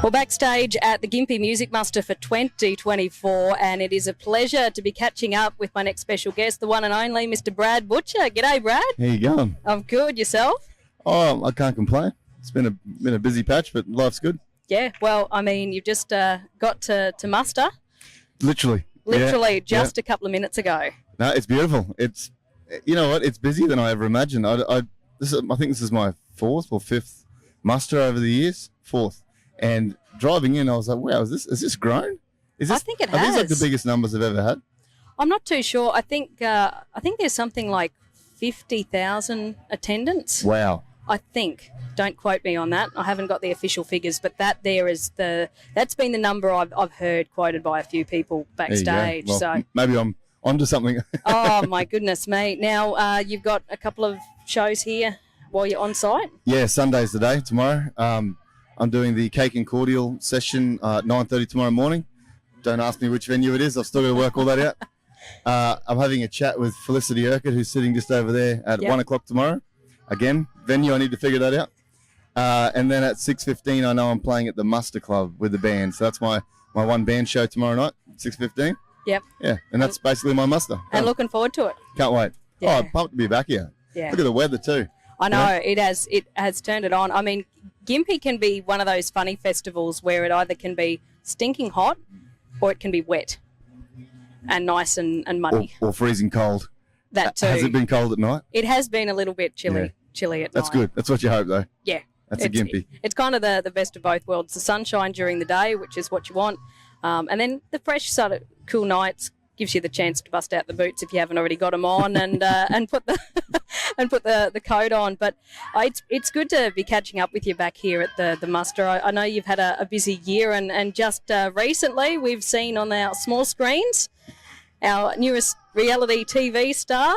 Well, backstage at the Gympie Music Muster for 2024, and it is a pleasure to be catching up with my next special guest, the one and only Mr. Brad Butcher. G'day, Brad. How you going? I'm good. Yourself? Oh, I can't complain. It's been a busy patch, but life's good. Yeah. Well, I mean, you've just got to Muster. Literally. Just a couple of minutes ago. No, it's beautiful. It's, you know what? It's busier than I ever imagined. I think this is my fourth or fifth muster over the years. Fourth. And driving in, I was like, wow, has this grown? I think it Are has. these like the biggest numbers I've ever had? I'm not too sure. I think there's something like 50,000 attendants. Wow. I think. Don't quote me on that. I haven't got the official figures, but that's been the number I've heard quoted by a few people backstage. Well, so maybe I'm onto something. Oh my goodness me! Now you've got a couple of shows here while you're on site. Yeah, Sunday's the day. Tomorrow, I'm doing the cake and cordial session at 9:30 tomorrow morning. Don't ask me which venue it is. I've still got to work all that out. I'm having a chat with Felicity Birkett, who's sitting just over there at 1 o'clock tomorrow. Again, venue, I need to figure that out. And then at 6:15, I know I'm playing at the Muster Club with the band. So that's my one band show tomorrow night, 6:15. Yep. Yeah, and that's basically my muster. And looking forward to it. Can't wait. Yeah. Oh, I'm pumped to be back here. Yeah. Look at the weather too. I know, it has turned it on. I mean, Gympie can be one of those funny festivals where it either can be stinking hot or it can be wet and nice and muddy. Or freezing cold. That too. Has it been cold at night? It has been a little bit chilly at night. That's good. That's what you hope, though. Yeah. That's a Gympie. It's kind of the best of both worlds. The sunshine during the day, which is what you want, and then the fresh sort of cool nights gives you the chance to bust out the boots if you haven't already got them on and put the coat on. But it's good to be catching up with you back here at the muster. I know you've had a busy year and just recently we've seen on our small screens our newest reality TV star.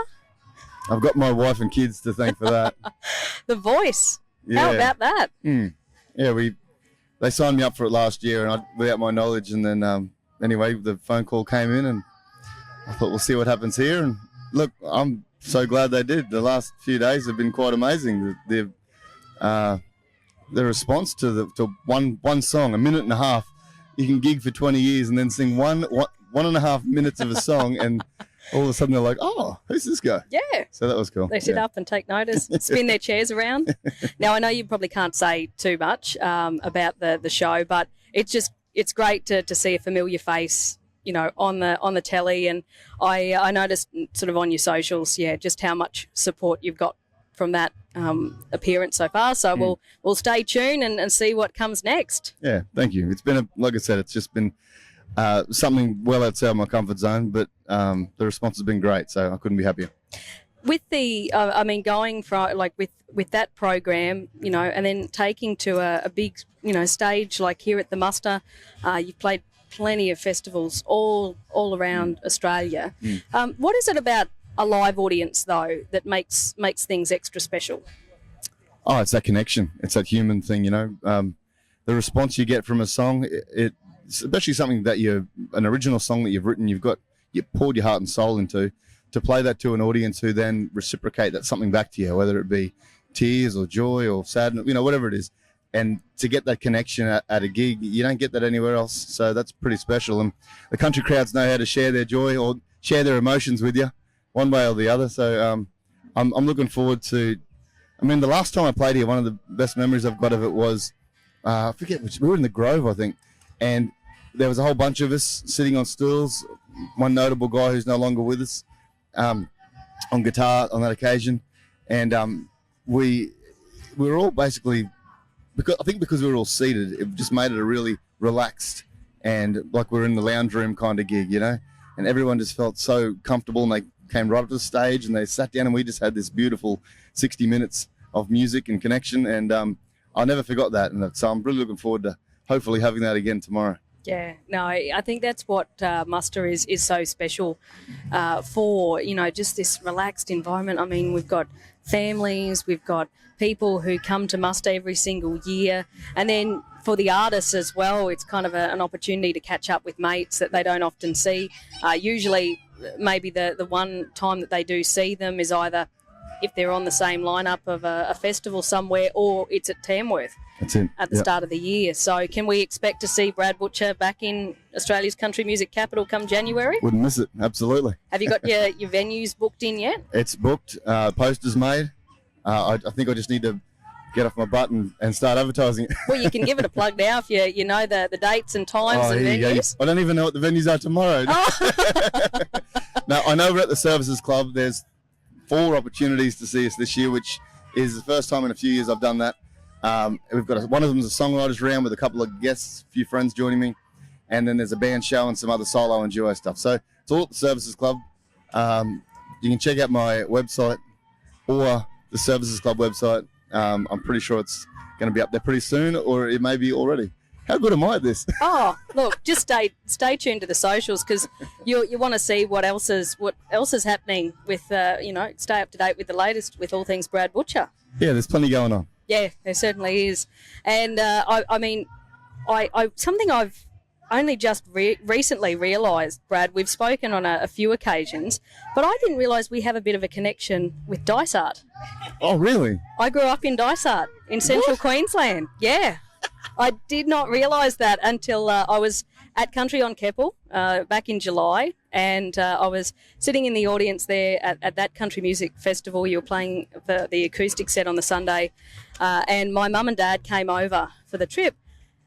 I've got my wife and kids to thank for that. The Voice. Yeah. How about that? Yeah, they signed me up for it last year and without my knowledge, and then anyway the phone call came in and I thought we'll see what happens here, and look, I'm so glad they did. The last few days have been quite amazing. The response to one song, a minute and a half. You can gig for 20 years and then sing one and a half minutes of a song, and all of a sudden they're like, "Oh, who's this guy?" Yeah. So that was cool. They sit up and take notice, spin their chairs around. Now I know you probably can't say too much about the show, but it's great to see a familiar face, you know, on the telly, and I noticed sort of on your socials, just how much support you've got from that appearance so far. So we'll stay tuned and see what comes next. Yeah, thank you. It's been like I said, it's just been something well outside my comfort zone, but the response has been great, so I couldn't be happier. With the, going from with that program, you know, and then taking to a big, you know, stage like here at the Muster, you've played plenty of festivals all around Australia. What is it about a live audience though that makes things extra special? Oh, it's that connection. It's that human thing, you know. The response you get from a song, it's especially something that an original song that you've written, you poured your heart and soul into, to play that to an audience who then reciprocate that something back to you, whether it be tears or joy or sadness, you know, whatever it is. And to get that connection at a gig, you don't get that anywhere else. So that's pretty special. And the country crowds know how to share their joy or share their emotions with you, one way or the other. So I'm looking forward to. I mean, the last time I played here, one of the best memories I've got of it was, I forget which. We were in the Grove, I think, and there was a whole bunch of us sitting on stools. One notable guy who's no longer with us, on guitar on that occasion, and we were all basically. Because we were all seated, it just made it a really relaxed and like we're in the lounge room kind of gig, you know, and everyone just felt so comfortable, and they came right up to the stage and they sat down and we just had this beautiful 60 minutes of music and connection, and I'll never forgot that, and so I'm really looking forward to hopefully having that again tomorrow. Yeah, no, I think that's what Muster is so special for, you know, just this relaxed environment. I mean, we've got families, we've got people who come to Muster every single year, and then for the artists as well, it's kind of an opportunity to catch up with mates that they don't often see. Usually maybe the one time that they do see them is either if they're on the same lineup of a festival somewhere or it's at Tamworth. That's it. at the start of the year. So can we expect to see Brad Butcher back in Australia's country music capital come January? Wouldn't miss it. Absolutely. Have you got your venues booked in yet? It's booked. Posters made. I think I just need to get off my butt and start advertising. Well, you can give it a plug now if you know the dates and times and here you go. venues. I don't even know what the venues are tomorrow. Oh. Now, I know we're at the Services Club. There's 4 opportunities to see us this year, which is the first time in a few years I've done that. We've got one of them is a songwriters round with a couple of guests, a few friends joining me, and then there's a band show and some other solo and duo stuff. So it's all at the Services Club. You can check out my website or the Services Club website. I'm pretty sure it's going to be up there pretty soon, or it may be already. How good am I at this? Oh, look, just stay tuned to the socials because you want to see what else is happening with stay up to date with the latest with all things Brad Butcher. Yeah, there's plenty going on. Yeah, there certainly is, and I mean, something I've only just recently realised, Brad. We've spoken on a few occasions, but I didn't realise we have a bit of a connection with Dysart. Oh, really? I grew up in Dysart in Central Queensland. Yeah. I did not realise that until I was at Country on Keppel back in July, and I was sitting in the audience there at that country music festival. You were playing the acoustic set on the Sunday, and my mum and dad came over for the trip,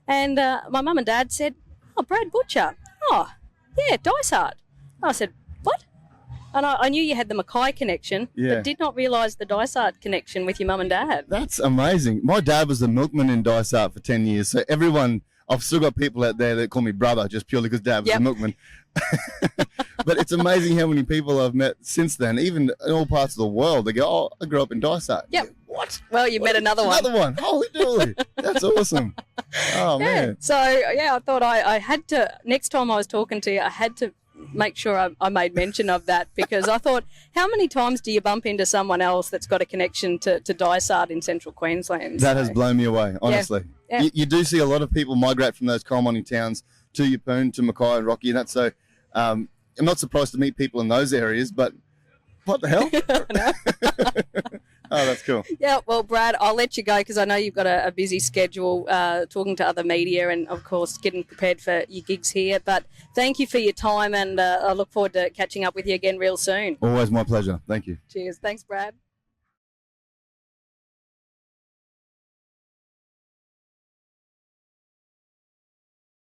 and my mum and dad said, "Oh, Brad Butcher. Oh, yeah, Dysart." I said, "What?" And I knew you had the Mackay connection, but did not realise the Dysart connection with your mum and dad. That's amazing. My dad was the milkman in Dysart for 10 years. So I've still got people out there that call me brother just purely because dad was the milkman. But it's amazing how many people I've met since then, even in all parts of the world. They go, "Oh, I grew up in Dysart." Yep. What? Well, you met another one. Another one. Holy dooly. That's awesome. Oh, man. So, I thought I had to, next time I was talking to you, I had to make sure I made mention of that because I thought, how many times do you bump into someone else that's got a connection to Dysart in Central Queensland? That has blown me away, honestly. Yeah. You do see a lot of people migrate from those coal mining towns to Yeppoon, to Mackay and Rocky and that. So I'm not surprised to meet people in those areas, but what the hell? Oh, that's cool. Yeah, well, Brad, I'll let you go because I know you've got a busy schedule talking to other media and, of course, getting prepared for your gigs here. But thank you for your time, and I look forward to catching up with you again real soon. Always my pleasure. Thank you. Cheers. Thanks, Brad.